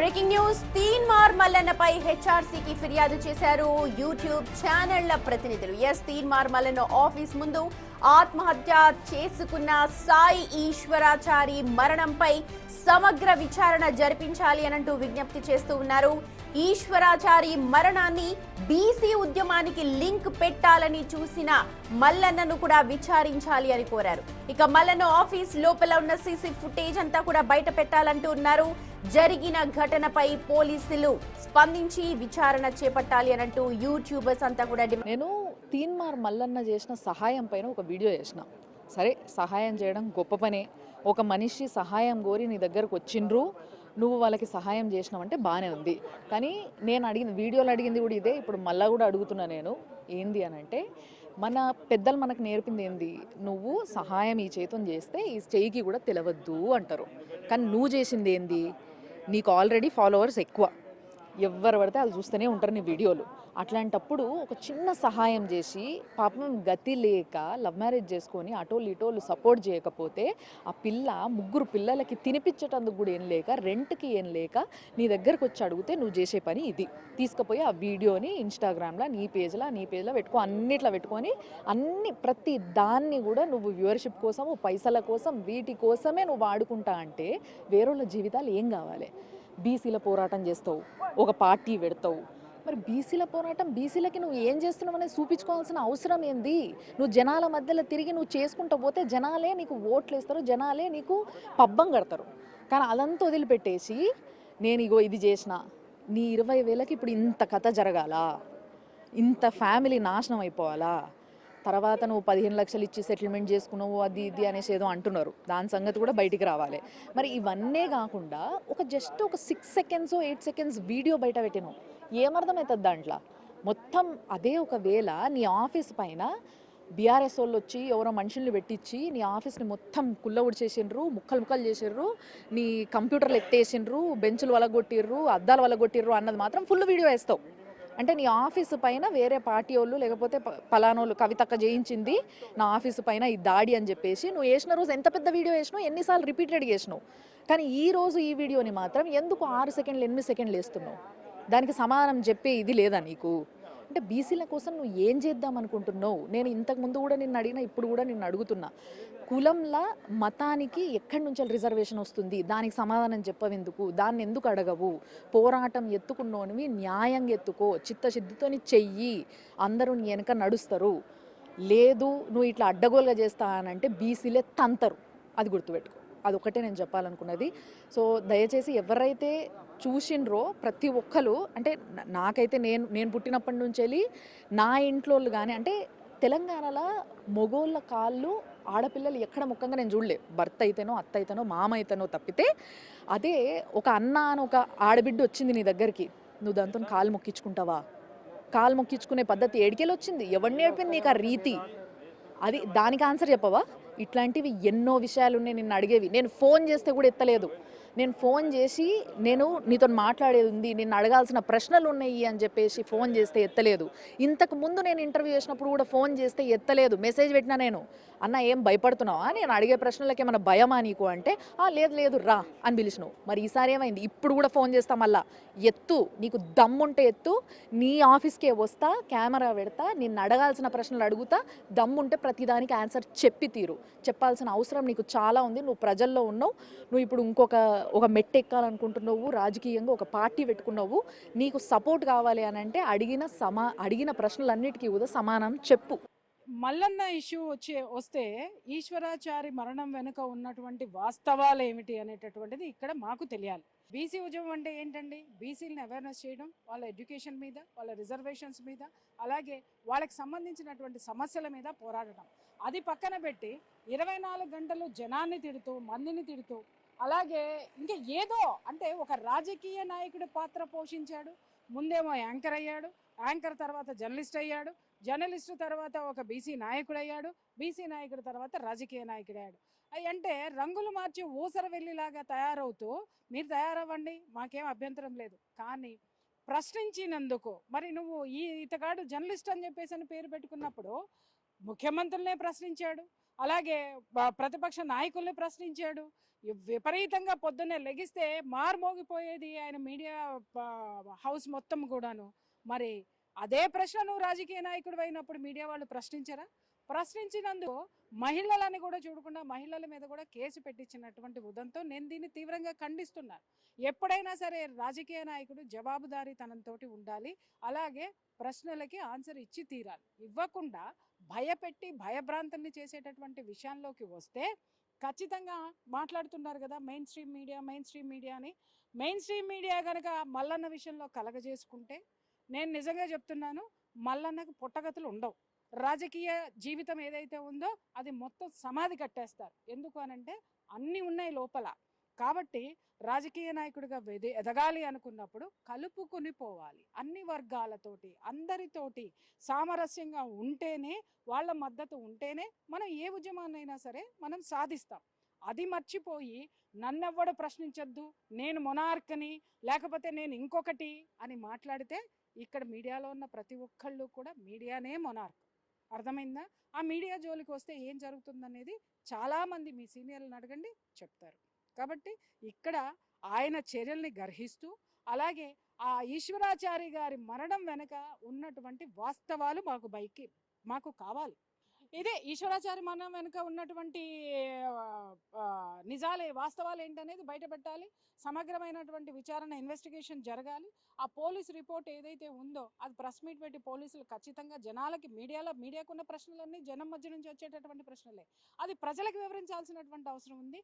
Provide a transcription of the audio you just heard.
Breaking news Teenmar మల్లన్నపై హెచ్ఆర్సీకి ఫిర్యాదు చేశారు YouTube ఛానళ్ల ప్రతినిధులు. తీన్మార్ మల్లన్న ఆఫీస్ ముందు ఆత్మహత్య చేసుకున్న సాయి ఈశ్వరాచారి మరణంపై సమగ్ర విచారణ జరిపించాలి అనంటూ విజ్ఞప్తి చేస్తూ ఉన్నారు. ఈశ్వరాచారి మరణాన్ని బీసీ ఉద్యమానికి లింక్ పెట్టాలని చూసిన మల్లన్నను కూడా విచారించాలి అని కోరారు. ఇక మల్లన్న ఆఫీస్ లోపల ఉన్న సీసీ ఫుటేజ్ అంతా కూడా బయట పెట్టాలంటూ ఉన్నారు. జరిగిన ఘటనపై పోలీసులు స్పందించి విచారణ చేపట్టాలి అనంటూ యూట్యూబర్స్ అంతా కూడా నేను తీన్మార్ మల్లన్న చేసిన సహాయం పైన ఒక వీడియో చేసిన. సరే, సహాయం చేయడం గొప్ప పనే. ఒక మనిషి సహాయం కోరి నీ దగ్గరకు వచ్చిండ్రు, నువ్వు వాళ్ళకి సహాయం చేసినావంటే బాగానే ఉంది. కానీ నేను వీడియోలో అడిగింది కూడా ఇదే, ఇప్పుడు మళ్ళా కూడా అడుగుతున్నా నేను. ఏంది అని అంటే, మన పెద్దలు మనకు నేర్పింది ఏంది, నువ్వు సహాయం ఈ చేతం చేస్తే ఈ చెయ్యికి కూడా తెలవద్దు అంటారు. కానీ నువ్వు చేసింది ఏంది, నీకు ఆల్రెడీ ఫాలోవర్స్ ఎక్కువ, ఎవరు పడితే వాళ్ళు చూస్తూనే ఉంటారు నీ వీడియోలు. అట్లాంటప్పుడు ఒక చిన్న సహాయం చేసి, పాపం గతి లేక లవ్ మ్యారేజ్ చేసుకొని అటోళ్ళు ఇటోళ్ళు సపోర్ట్ చేయకపోతే ఆ పిల్ల ముగ్గురు పిల్లలకి తినిపించేటందుకు కూడా ఏం లేక, రెంట్కి ఏం లేక నీ దగ్గరకు వచ్చి అడిగితే నువ్వు చేసే పని ఇది. తీసుకుపోయి ఆ వీడియోని ఇన్స్టాగ్రామ్లో నీ పేజ్లో పెట్టుకో, అన్నిట్లో పెట్టుకొని ప్రతి దాన్ని కూడా నువ్వు వ్యూవర్షిప్ కోసము, పైసల కోసం, వీటి కోసమే నువ్వు వాడుకుంటా అంటే వేరేళ్ళ జీవితాలు ఏం కావాలి? బీసీల పోరాటం చేస్తావు, ఒక పార్టీ పెడతావు. మరి బీసీల పోరాటం, బీసీలకి నువ్వు ఏం చేస్తున్నావు అనేది చూపించుకోవాల్సిన అవసరం ఏంది? నువ్వు జనాల మధ్యలో తిరిగి నువ్వు చేసుకుంటూ పోతే జనాలే నీకు ఓట్లు వేస్తారు, జనాలే నీకు పబ్బం కడతారు. కానీ అదంతా వదిలిపెట్టేసి నేను ఇగో ఇది చేసిన, నీ 20,000కి ఇప్పుడు ఇంత కథ జరగాల, ఇంత ఫ్యామిలీ నాశనం అయిపోవాలా, తర్వాత నువ్వు 15 లక్షలు ఇచ్చి సెటిల్మెంట్ చేసుకున్నావు అది ఇది అనేసి ఏదో అంటున్నారు. దాని సంగతి కూడా బయటికి రావాలి. మరి ఇవన్నీ కాకుండా జస్ట్ ఒక 6 సెకండ్స్ 8 సెకండ్స్ వీడియో బయట పెట్టినావు, ఏమర్థమవుతుంది దాంట్లో? మొత్తం అదే ఒకవేళ నీ ఆఫీస్ పైన బీఆర్ఎస్ వాళ్ళు వచ్చి ఎవరో మనుషుల్ని పెట్టించి నీ ఆఫీస్ని మొత్తం కుల్ల ఉడిచేసిండ్రు, ముక్కలు చేసిండ్రు, నీ కంప్యూటర్లు ఎత్తేసిండ్రు, బెంచులు వలగొట్టిర్రు, అద్దాలు వలగొట్టిర్రు అన్నది మాత్రం ఫుల్ వీడియో వేస్తావు. అంటే నీ ఆఫీసు పైన వేరే పార్టీ వాళ్ళు లేకపోతే పలానోళ్ళు కవితక్క చేయించింది నా ఆఫీసు పైన ఈ దాడి అని చెప్పేసి నువ్వు వేసిన రోజు ఎంత పెద్ద వీడియో వేసినావు, ఎన్నిసార్లు రిపీటెడ్గా వేసినావు. కానీ ఈ రోజు ఈ వీడియోని మాత్రం ఎందుకు 6 సెకండ్లు 8 సెకండ్లు వేస్తున్నావు? దానికి సమాధానం చెప్పే ఇది లేదా నీకు? అంటే బీసీల కోసం నువ్వు ఏం చేద్దాం అనుకుంటున్నావు? నేను ఇంతకుముందు కూడా నిన్ను అడిగినా, ఇప్పుడు కూడా నిన్ను అడుగుతున్నా. కులంలా మతానికి ఎక్కడి నుంచి రిజర్వేషన్ వస్తుంది? దానికి సమాధానం చెప్పవెందుకు? దాన్ని ఎందుకు అడగవు? పోరాటం ఎత్తుకున్నోనివి న్యాయంగా ఎత్తుకో, చిత్తశుద్ధితోని చెయ్యి, అందరూ నీ వెనక నడుస్తారు. లేదు నువ్వు ఇట్లా అడ్డగోలుగా చేస్తానంటే బీసీలే తంతరు, అది గుర్తుపెట్టుకో. అదొకటే నేను చెప్పాలనుకున్నది. సో దయచేసి ఎవరైతే చూసిండ్రో ప్రతి ఒక్కరు, అంటే నాకైతే నేను పుట్టినప్పటి నుంచి వెళ్ళి నా ఇంట్లో కానీ, అంటే తెలంగాణలో మొగోళ్ళ కాళ్ళు ఆడపిల్లలు ఎక్కడ ముఖ్యంగా నేను చూడలే. భర్త అయితేనో, అత్త అయితేనో, మామ అయితేనో తప్పితే. అదే ఒక అన్న అని ఒక ఆడబిడ్డ వచ్చింది నీ దగ్గరికి, నువ్వు దాంతో కాలు మొక్కించుకుంటావా? కాలు మొక్కించుకునే పద్ధతి ఏడికెళ్ళి వచ్చింది? ఎవరు నేర్పింది నీకు ఆ రీతి? అది దానికి ఆన్సర్ చెప్పవా? ఇట్లాంటివి ఎన్నో విషయాలు ఉన్నాయి నిన్ను అడిగేవి. నేను ఫోన్ చేస్తే కూడా ఎత్తలేదు. నేను ఫోన్ చేసి నేను నీతో మాట్లాడేది ఉంది, నిన్ను అడగాల్సిన ప్రశ్నలు ఉన్నాయి అని చెప్పేసి ఫోన్ చేస్తే ఎత్తలేదు. ఇంతకు ముందు నేను ఇంటర్వ్యూ చేసినప్పుడు కూడా ఫోన్ చేస్తే ఎత్తలేదు. మెసేజ్ పెట్టినా నేను, అన్న ఏం భయపడుతున్నావా, నేను అడిగే ప్రశ్నలకి ఏమైనా భయమా నీకు అంటే, లేదు రా అని పిలిచినావు. మరి ఈసారి ఏమైంది? ఇప్పుడు కూడా ఫోన్ చేస్తా, మళ్ళా ఎత్తు, నీకు దమ్ముంటే ఎత్తు, నీ ఆఫీస్కే వస్తా, కెమెరా పెడతా, నిన్ను అడగాల్సిన ప్రశ్నలు అడుగుతా, దమ్ముంటే ప్రతిదానికి ఆన్సర్ చెప్పి తీరు. చెప్పాల్సిన అవసరం నీకు చాలా ఉంది. నువ్వు ప్రజల్లో ఉన్నావు, నువ్వు ఇప్పుడు ఒక మెట్టు ఎక్కాలనుకుంటున్నావు, రాజకీయంగా ఒక పార్టీ పెట్టుకున్నావు. నీకు సపోర్ట్ కావాలి అని అంటే అడిగిన ప్రశ్నలన్నిటికీ కూడా సమానం చెప్పు. మల్లన్న ఇష్యూ వస్తే ఈశ్వరాచారి మరణం వెనుక ఉన్నటువంటి వాస్తవాలు ఏమిటి అనేటటువంటిది ఇక్కడ మాకు తెలియాలి. బీసీ ఉద్యమం అంటే ఏంటండి? బీసీలను అవేర్నెస్ చేయడం, వాళ్ళ ఎడ్యుకేషన్ మీద, వాళ్ళ రిజర్వేషన్స్ మీద, అలాగే వాళ్ళకి సంబంధించినటువంటి సమస్యల మీద పోరాడటం. అది పక్కన పెట్టి 24 గంటలు జనాన్ని తిడుతూ, మందిని తిడుతూ, అలాగే ఇంకా ఏదో అంటే ఒక రాజకీయ నాయకుడి పాత్ర పోషించాడు. ముందేమో యాంకర్ అయ్యాడు, యాంకర్ తర్వాత జర్నలిస్ట్ అయ్యాడు, జర్నలిస్టు తర్వాత ఒక బీసీ నాయకుడు అయ్యాడు, బీసీ నాయకుడు తర్వాత రాజకీయ నాయకుడు అయ్యాడు. అవి అంటే రంగులు మార్చి ఊసర వెళ్ళిలాగా తయారవుతూ, మీరు తయారవ్వండి, మాకేం అభ్యంతరం లేదు. కానీ ప్రశ్నించినందుకు, మరి నువ్వు ఇతగాడు జర్నలిస్ట్ అని చెప్పేసి అని పేరు పెట్టుకున్నప్పుడు ముఖ్యమంత్రులనే ప్రశ్నించాడు, అలాగే ప్రతిపక్ష నాయకుల్ని ప్రశ్నించాడు, విపరీతంగా పొద్దున్నే లెగిస్తే మార్మోగిపోయేది ఆయన మీడియా హౌస్ మొత్తం కూడాను. మరి అదే ప్రశ్న నువ్వు రాజకీయ నాయకుడు అయినప్పుడు మీడియా వాళ్ళు ప్రశ్నించరా? ప్రశ్నించినందుకు మహిళలని కూడా చూడకుండా మహిళల మీద కూడా కేసు పెట్టించినటువంటి ఉదంతో నేను దీన్ని తీవ్రంగా ఖండిస్తున్నాను. ఎప్పుడైనా సరే రాజకీయ నాయకుడు జవాబుదారీతనంతో ఉండాలి. అలాగే ప్రశ్నలకి ఆన్సర్ ఇచ్చి తీరాలి. ఇవ్వకుండా భయపెట్టి భయభ్రాంతుల్ని చేసేటటువంటి విషయంలోకి వస్తే ఖచ్చితంగా మాట్లాడుతున్నారు కదా మెయిన్ స్ట్రీమ్ మీడియా అని. మెయిన్ స్ట్రీమ్ మీడియా కనుక మల్లన్న విషయంలో కలగజేసుకుంటే నేను నిజంగా చెప్తున్నాను, మల్లన్నకు పుట్టగతులు ఉండవు. రాజకీయ జీవితం ఏదైతే ఉందో అది మొత్తం సమాధి కట్టేస్తారు. ఎందుకు అనంటే అన్నీ ఉన్నాయి లోపల. కాబట్టి రాజకీయ నాయకుడిగా ఎదగాలి అనుకున్నప్పుడు కలుపుకొని పోవాలి. అన్ని వర్గాలతోటి అందరితోటి సామరస్యంగా ఉంటేనే, వాళ్ళ మద్దతు ఉంటేనే మనం ఏ ఉద్యమాన్నైనా సరే మనం సాధిస్తాం. అది మర్చిపోయి నన్నెవ్వడు ప్రశ్నించొద్దు, నేను మొనార్క్ని, లేకపోతే నేను ఇంకొకటి అని మాట్లాడితే ఇక్కడ మీడియాలో ఉన్న ప్రతి ఒక్కళ్ళు కూడా మీడియానే మొనార్క్. అర్థమైందా? ఆ మీడియా జోలికి వస్తే ఏం జరుగుతుందనేది చాలామంది మీ సీనియర్లను అడగండి చెప్తారు. కాబట్టి ఇక్కడ ఆయన చర్యల్ని గర్హిస్తూ, అలాగే ఆ ఈశ్వరాచారి గారి మరణం వెనక ఉన్నటువంటి వాస్తవాలు మాకు కావాలి. ఇదే ఈశ్వరాచారి మరణం వెనుక ఉన్నటువంటి నిజాలే వాస్తవాలు ఏంటనేది బయట పెట్టాలి. సమగ్రమైనటువంటి విచారణ ఇన్వెస్టిగేషన్ జరగాలి. ఆ పోలీస్ రిపోర్ట్ ఏదైతే ఉందో అది ప్రెస్ మీట్ పెట్టి పోలీసులు ఖచ్చితంగా జనాలకి మీడియాకున్న ప్రశ్నలన్నీ జనం మధ్య నుంచి వచ్చేటటువంటి ప్రశ్నలే, అది ప్రజలకు వివరించాల్సినటువంటి అవసరం ఉంది.